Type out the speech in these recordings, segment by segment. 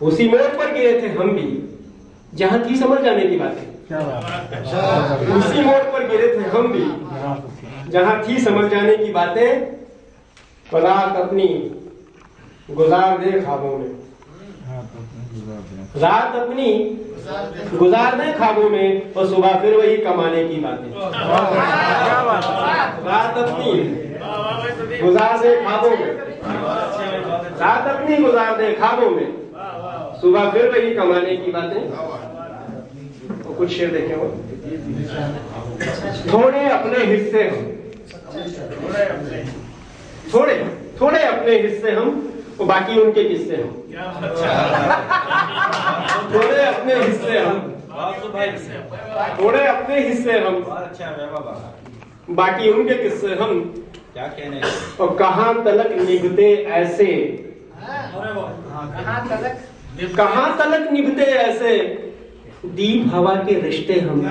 उसी मोड़ पर गिरे थे हम भी, जहां थी समझ जाने की बातें। उसी मोड़ पर गिरे थे हम भी, जहां थी समझ जाने की बातें। रात अपनी गुजार दे ख्वाबों में, रात अपनी गुजार दे ख्वाबों में, और सुबह फिर वही कमाने की बातें। रात अपनी गुजार दे ख्वाबों में, रात अपनी गुजार दे ख्वाबों में, सुबह फिर वही कमाने की बातें। तो कुछ शेर देखे हो। थोड़े अपने हिस्से हम, थोड़े थोड़े अपने हिस्से हम, और बाकी उनके किस्से हम। थोड़े अपने हिस्से हम, थोड़े अपने हिस्से हम, बाकी उनके किस्से हम। क्या कहने, और कहां तलक निभते ऐसे, कहां तलक निभते ऐसे दीप हवा के रिश्ते हम।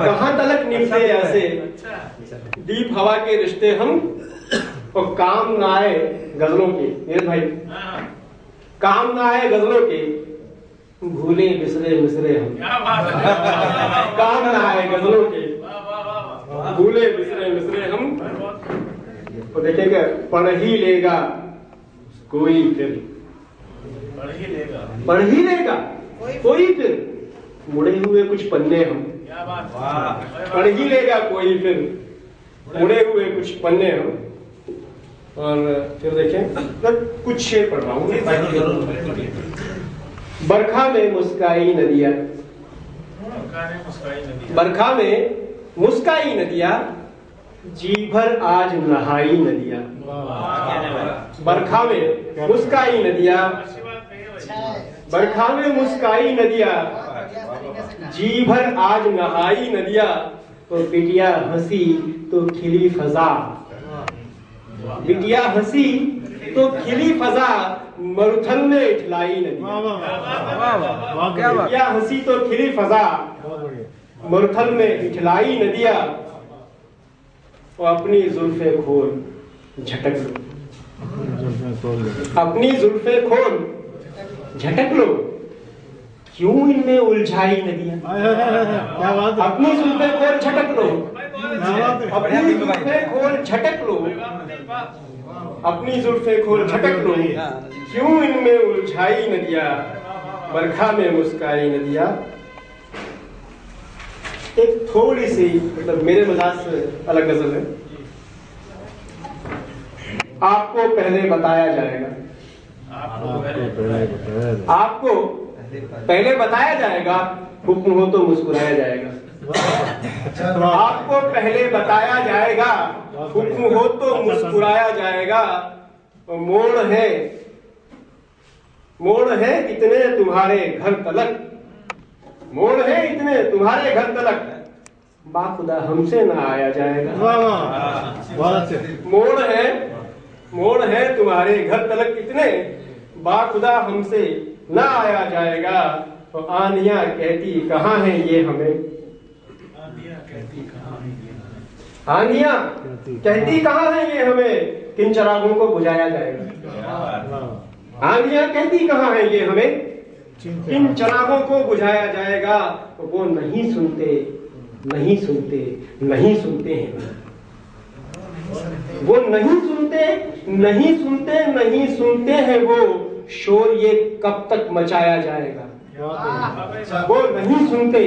कहां तलक निभते ऐसे दीप हवा के रिश्ते हम। और काम ना आए गजलों के, मेरे भाई, काम ना आए गजलों के, भूले बिसरे मिसरे हम। काम ना आए गजलों के, भूले बिसरे मिसरे हम। तो देखेगा पढ़ ही लेगा कोई फिर, पढ़ ही लेगा कोई फिर, मुड़े हुए कुछ पन्ने हम। पढ़ ही लेगा कोई फिर, मुड़े हुए कुछ पन्ने हम। और फिर देखें कुछ शेर पढ़ रहा हूँ। बरखा में मुस्काई नदिया, बरखा में मुस्काई नदिया, जी भर आज नहाई नदिया। बरखा में मुस्काई नदिया, बरखा में मुस्काई नदिया, जी भर आज नहाई नदिया। तो बिटिया हंसी तो खिली फजा, बिटिया हंसी तो खिली फजा, मरुथल में इठलाई नदिया। बिटिया हंसी तो खिली फजा, मरुथल में इठलाई नदिया। और अपनी जुल्फे खोल झटक लो, अपनी जुल्फे खोल झटक लो, क्यों इनमें उलझाई नदियां। अपनी जुल्फे खोल झटक लो, अपनी जुल्फे खोल झटक लो, अपनी जुल्फे खोल झटक लो, क्यों इनमें उलझाई नदियां। बरखा में मुस्काई नदियां। एक थोड़ी सी मतलब मेरे मजाज से अलग गजल है। आपको पहले बताया जाएगा, आपको पहले बताया जाएगा, हुक्म हो तो मुस्कुराया जाएगा। आपको पहले बताया जाएगा, हुक्म हो तो मुस्कुराया जाएगा। और मोड़ है इतने तुम्हारे घर तलक, मोड़ है इतने तुम्हारे घर तलक, बाखुदा हमसे ना आया जाएगा। मोड़ है तुम्हारे घर तलक इतने, बाखुदा हमसे ना आया जाएगा। तो आंधियां कहती कहाँ है ये हमें, आंधियां कहती कहाँ है ये हमें, किन चिरागों को बुझाया जाएगा। आंधियां कहती कहाँ है ये हमें, किन चिरागों को बुझाया जाएगा। तो वो नहीं सुनते, नहीं सुनते, नहीं सुनते हैं। वो नहीं सुनते, नहीं सुनते, नहीं सुनते हैं। वो शोर ये कब तक मचाया जाएगा। वो नहीं सुनते,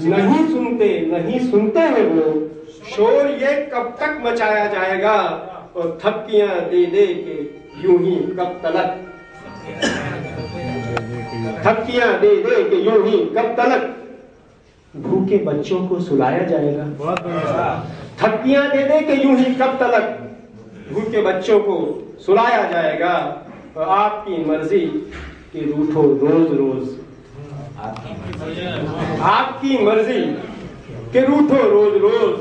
नहीं सुनते, नहीं सुनते हैं। वो शोर ये कब तक मचाया जाएगा। और थपकियां दे दे के यूं ही कब तलक, थपकियां दे दे के यूं ही कब तलक, भूखे बच्चों को सुलाया जाएगा। थपकियां दे दे के यूं ही कब तलक, भूखे बच्चों को सुलाया जाएगा। और आपकी मर्जी कि रूठो रोज रोज, आपकी मर्जी कि रूठो रोज रोज,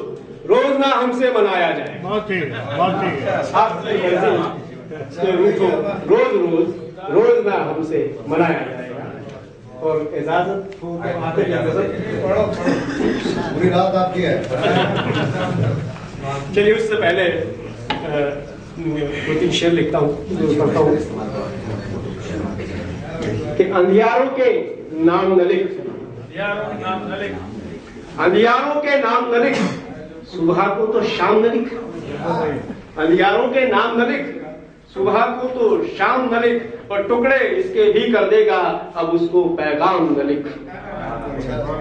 रोज ना हमसे मनाया जाए। आपकी मर्जी कि रूठो रोज रोज, रोज ना हमसे मनाया जाएगा। और इजाजत हो पूरी रात आपकी है। चलिए उससे पहले दो तीन शेर लिखता हूँ, पढ़ता हूँ। कि अंधियारों के नाम न लिख, अंधियारों के नाम न लिख, सुबह को तो शाम न लिख। अंधियारों के नाम न लिख, सुबह को तो शाम न लिख, और टुकड़े इसके भी कर देगा, अब उसको पैगाम न लिख।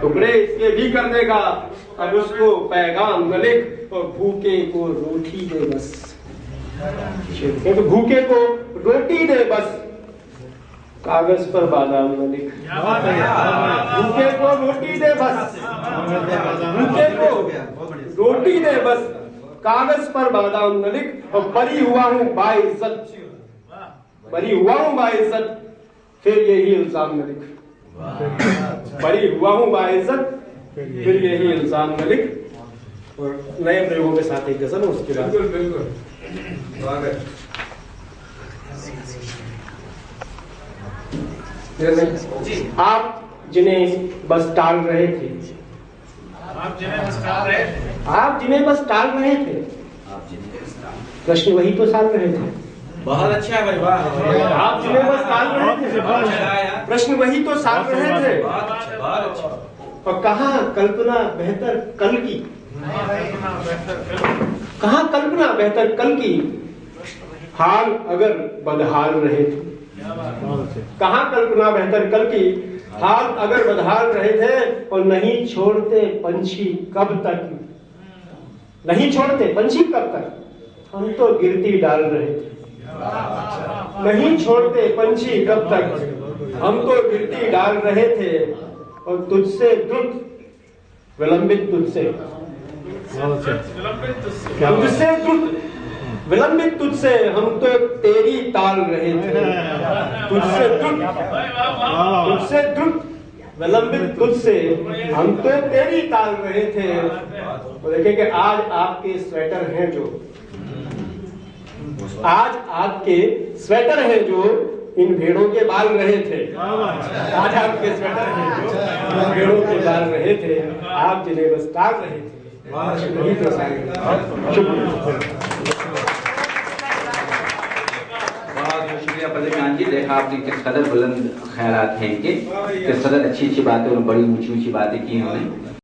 टुकड़े इसके भी कर देगा, अब उसको पैगाम न लिख, और भूखे को रोटी दे बस। तो भूखे को रोटी दे बस, कागज पर बादाम न लिख। भूखे को रोटी दे बस, भूखे को रोटी दे बस, कागज पर बादाम न लिख। और बरी हुआ हूं बाइज्जत, बरी हुआ हूं बाइज्जत, फिर यही इल्जाम न लिख। बरी हुआ हूं बाइज्जत, फिर यही इल्जाम न लिख। और नए प्रयोगों के साथ एक गजल उसके बाद बिल्कुल आप जिन्हें बस टाल रहे थे, आप जिन्हें बस टाल रहे थे, प्रश्न वही तो साल रहे थे। बहुत अच्छा है भाई, वाह। आप जिन्हें बस टाल रहे थे, प्रश्न वही तो साल रहे थे। और कहाँ कल्पना बेहतर कल की, कहाँ कल्पना बेहतर कल की, हाल अगर बदहाल रहे थे। कहाँ कल्पना बेहतर कल की, हाल अगर बदहाल रहे थे। और नहीं छोड़ते पंछी कब तक, नहीं छोड़ते पंछी कब तक, हम तो गिरती डाल रहे थे। नहीं छोड़ते पंछी कब तक, हम तो गिरती डाल रहे थे। और तुझसे द्रुत विलंबित, तुझसे तुझसे द्रुत विलंबित, तुझसे हम तो तेरी ताल रहे थे। तुझसे द्रुत विलंबित, तुझसे हम तो तेरी ताल रहे थे। और देखिए कि आज आपके स्वेटर हैं जो, आज आपके स्वेटर हैं जो इन भेड़ों के बाल रहे थे। आज आपके स्वेटर हैं जो इन भेड़ों के बाल रहे थे, आप जिन्हें बस टाल रहे थे। शुक्रिया प्रदीप जी। देखा आपने किस कदर बुलंद ख्यालात हैं इनके, किस कदर अच्छी अच्छी बातें और बड़ी ऊंची ऊंची बातें की उन्होंने।